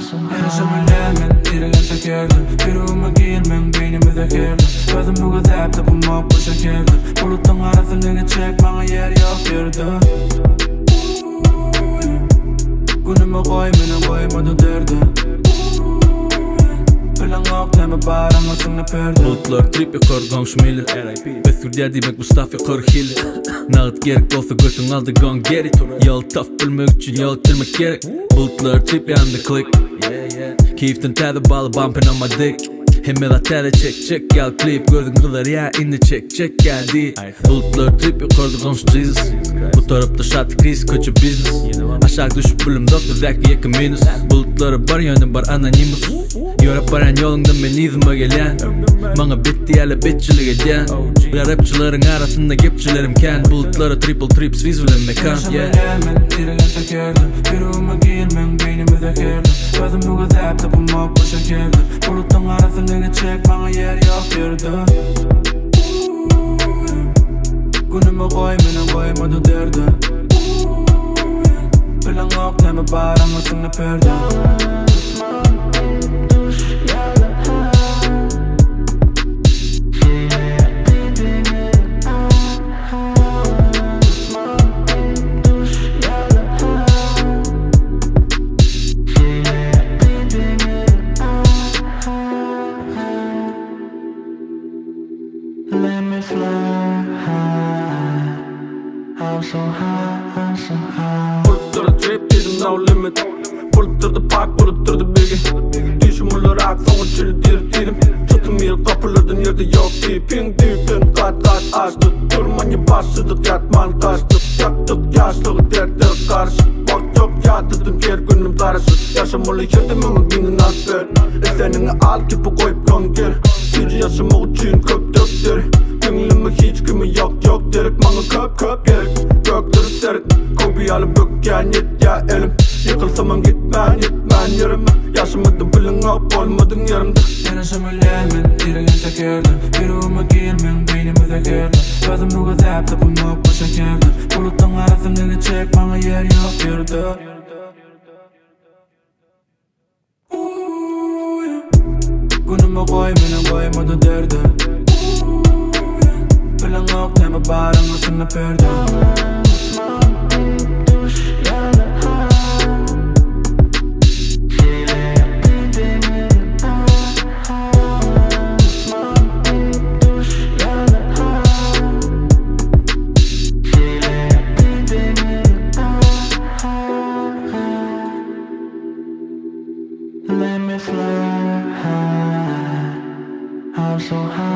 أنا شمال من إلى الفكرة بيروما جيل من بيني مذاكرة هذا مو ذاب تبغى ما بشكل كل الطمارة ثلني تشيك مع غير يأكل كنا مغاي من غاي ما تدرده Bulutlar trip yakar gangşmeli Bethur demek Mustafa Korhili Nağıt gerek olsa götün aldı gang geri Yol taf bilmek için yol tırmak gerek Bulutlar trip yandı click Keyiften tadı bağlı bumping on my dick Hem eda tada çek gel klip gördün kadar ya indi çek geldi Bulutlar trip yakardı gangş Jesus Bu tarafta şartı kriz kötü business Aşağı düşüp bölüm doktor zeki yakın minus Bulutları bar yönüm bar anonymous Yora paran yolundan ben izime gelen Bana bitti hala bitçilik eden Ya rapçilerin arasında gipçilerim ken Bulutları triple trips vizulen mekan من إلى الفكرة بيروما جيل من بيني مذاكرة هذا مو ذاب تبغى ما بشكل كل الطمارة ثلني تشيك مع غير يأكل كنا مغاي من غاي ما تدرده بلا غاق لما بارا ما سنة برده Let me fly high. I'm so high, I'm so high. Pull to the trip, there's no limit. Pull to the park, pull to the biggie. Düşümler ak, sonra çürü dirim. Tuttum yıl kapılardan yerde yok deyip ping deyipten kat açtık. Durmanya başladık, yatman kaçtık. Yaktık yaşlığı dertlere karşı. Vakt yok yatırdım yer günüm karışık. Yaşamalı yerde mümün binin asper. Esenini al gibi koyup kan geri. Sürü yaşamak için köp döktür. Gönlüme hiç kimi yok derik. Bana köp gerek. Gökleri serik. Kobiyalı bükken yet ya elim. Yıkılsamam gitmen yerime. Yaşamadım bilin hop olmadın yerimde. Yana şamalemin ileri tekerdi. Biriğime girmen beynime tekerdi. Bazım bu gazap tapım hop başa geldi. Buluttan arasını çek bana yer yok yerde. Günüme koy benim koymadı derdi. Bilen yok deme bağrıma sınıf perde. Let me fly high. I'm so high.